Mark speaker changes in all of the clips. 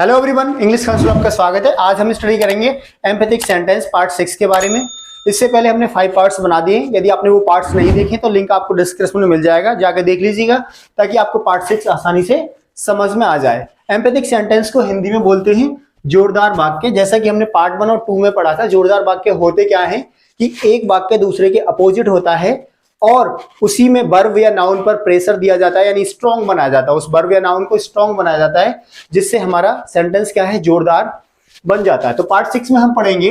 Speaker 1: Hello everyone, English council में आपका स्वागत है। आज हम स्टडी करेंगे एम्पैथिक सेंटेंस पार्ट 6 के बारे में। इससे पहले हमने 5 पार्ट्स बना दिए। यदि आपने वो पार्ट्स नहीं देखे तो लिंक आपको डिस्क्रिप्शन में मिल जाएगा, जाकर देख लीजिएगा ताकि आपको पार्ट 6 आसानी से समझ में आ जाए। एम्पैथिक सेंटेंस को हिंदी में बोलते हैं जोरदार वाक्य। जैसा कि हमने पार्ट 1 और 2 में पढ़ा था, जोरदार वाक्य होते क्या है कि एक वाक्य दूसरे के अपोजिट होता है और उसी में वर्ब या नाउन पर प्रेशर दिया जाता है, यानी स्ट्रॉन्ग बनाया जाता है। उस वर्ब या नाउन को स्ट्रॉन्ग बनाया जाता है जिससे हमारा सेंटेंस क्या है, जोरदार बन जाता है। तो पार्ट 6 में हम पढ़ेंगे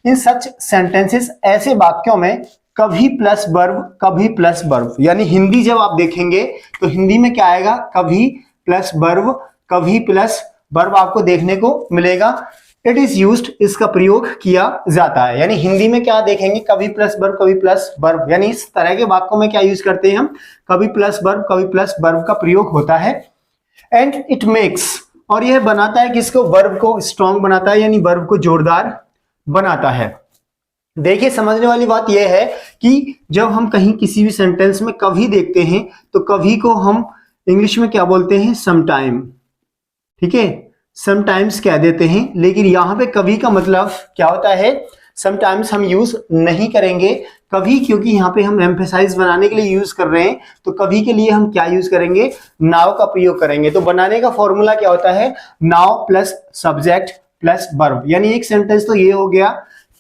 Speaker 1: इन सच सेंटेंसेस, ऐसे वाक्यों में कभी प्लस वर्ब कभी प्लस वर्ब, यानी हिंदी जब आप देखेंगे तो हिंदी में क्या आएगा, कभी प्लस वर्ब कभी प्लस वर्ब आपको देखने को मिलेगा। इट इज यूज्ड, इसका प्रयोग किया जाता है। यानी हिंदी में क्या देखेंगे, कभी प्लस वर्ब कभी प्लस वर्ब, यानी इस तरह के वाक्यों में क्या यूज करते हैं हम, कभी प्लस वर्ब कभी प्लस वर्ब का प्रयोग होता है। एंड इट मेक्स, और यह बनाता है किसको, वर्ब को स्ट्रॉन्ग बनाता है, यानी वर्ब को जोरदार बनाता है। देखिए, समझने वाली बात यह है कि जब हम कहीं किसी भी सेंटेंस में कभी देखते हैं तो कभी को हम इंग्लिश में क्या बोलते हैं, समटाइम। ठीक है, समटाइम्स कह देते हैं, लेकिन यहां पे कभी का मतलब क्या होता है, समटाइम्स हम यूज नहीं करेंगे कभी, क्योंकि यहाँ पे हम एम्फेसाइज बनाने के लिए यूज कर रहे हैं। तो कभी के लिए हम क्या यूज करेंगे, नाउ का प्रयोग करेंगे। तो बनाने का फॉर्मूला क्या होता है, now plus subject plus verb. यानी एक सेंटेंस तो ये हो गया,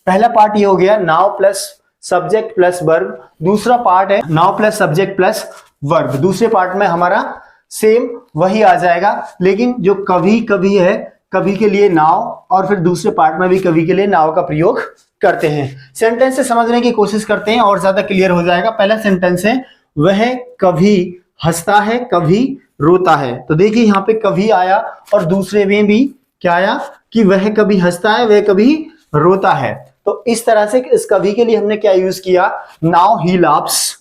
Speaker 1: पहला पार्ट ये हो गया now plus subject plus verb. दूसरा पार्ट है now plus subject plus verb. दूसरे पार्ट में हमारा सेम वही आ जाएगा, लेकिन जो कभी कभी है, कभी के लिए नाउ, और फिर दूसरे पार्ट में भी कभी के लिए नाउ का प्रयोग करते हैं। सेंटेंस से समझने की कोशिश करते हैं और ज्यादा क्लियर हो जाएगा। पहला सेंटेंस है, वह कभी हंसता है कभी रोता है। तो देखिए यहाँ पे कभी आया और दूसरे में भी क्या आया कि वह कभी हंसता है वह कभी रोता है। तो इस तरह से इस कभी के लिए हमने क्या यूज किया, now he laughs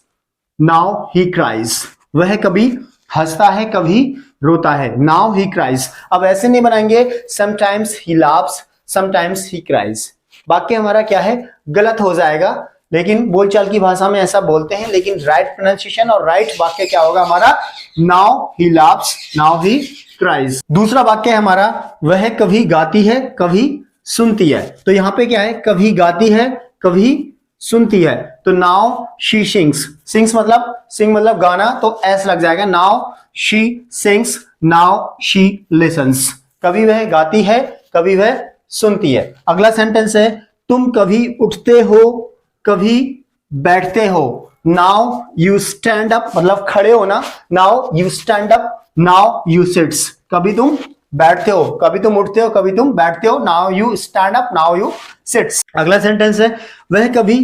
Speaker 1: now he cries. वह कभी हंसता है कभी रोता है, नाउ ही क्राइज। अब ऐसे नहीं बनाएंगे sometimes he laughs sometimes he cries, वाक्य हमारा क्या है, गलत हो जाएगा। लेकिन बोलचाल की भाषा में ऐसा बोलते हैं, लेकिन राइट प्रोनाउंसिएशन और राइट वाक्य क्या होगा हमारा, now he laughs now he cries. दूसरा वाक्य है हमारा, वह कभी गाती है कभी सुनती है। तो यहां पे क्या है, कभी गाती है कभी सुनती है। तो नाउ शी सिंग्स, सिंग्स मतलब सिंग मतलब गाना, तो एस लग जाएगा, now she sings now she lessons. कभी वह गाती है कभी वह सुनती है। अगला सेंटेंस है, तुम कभी उठते हो कभी बैठते हो। नाउ यू स्टैंड अप, मतलब खड़े होना, now you stand up now you sits. कभी तुम बैठते हो कभी तुम उठते हो कभी तुम बैठते हो, now you stand up now you sits. अगला सेंटेंस है, वह कभी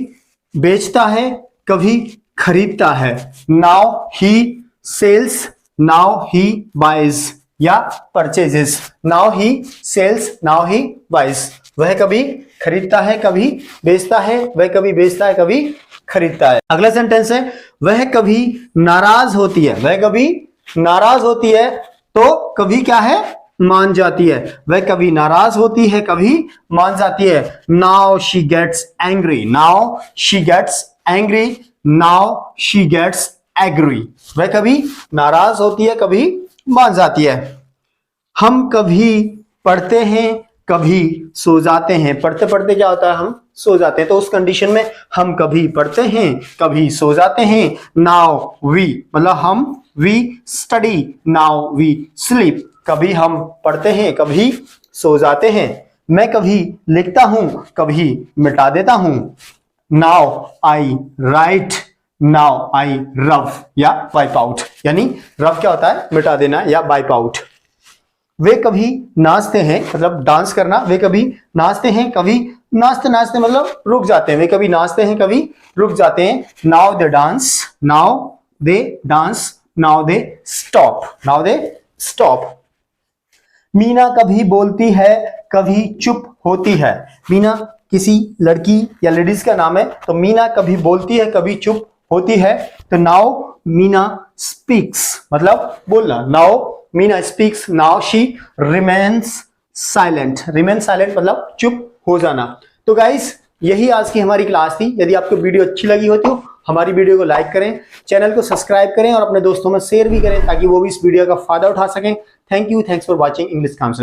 Speaker 1: बेचता है कभी खरीदता है। Now he sells now he buys या purchases. Now he sells now he buys. वह कभी खरीदता है कभी बेचता है, वह कभी बेचता है कभी खरीदता है। अगला सेंटेंस है, वह कभी नाराज होती है। वह कभी नाराज होती है, तो कभी क्या है, मान जाती है। वह कभी नाराज होती है कभी मान जाती है। Now she gets angry now she gets angry now she gets agree. वह कभी नाराज होती है कभी मान जाती है। हम कभी पढ़ते हैं कभी सो जाते हैं। पढ़ते पढ़ते क्या होता है, हम सो जाते हैं। तो उस कंडीशन में हम कभी पढ़ते हैं कभी सो जाते हैं। नाउ वी मतलब हम, we study now we sleep. कभी हम पढ़ते हैं कभी सो जाते हैं। मैं कभी लिखता हूं कभी मिटा देता हूं। Now I right now I रब या वाइप आउट। यानी रब क्या होता है, मिटा देना या वाइप आउट। वे कभी नाचते हैं, मतलब डांस करना। वे कभी नाचते हैं कभी नाचते नाचते मतलब रुक जाते हैं। वे कभी नाचते हैं कभी रुक जाते हैं। Now they dance now they dance now they stop now they stop. Meena कभी बोलती है कभी चुप होती है। मीना किसी लड़की या लेडीज का नाम है, तो मीना कभी बोलती है कभी चुप होती है। तो नाउ मीना स्पीक्स मतलब बोलना। Now Meena speaks now she remains silent. Remain silent मतलब चुप हो जाना। तो गाइस, यही आज की हमारी क्लास थी। यदि आपको वीडियो अच्छी लगी हो तो हमारी वीडियो को लाइक करें, चैनल को सब्सक्राइब करें और अपने दोस्तों में शेयर भी करें ताकि वो भी इस वीडियो का फायदा उठा सकें। Thank you, thanks for watching English council.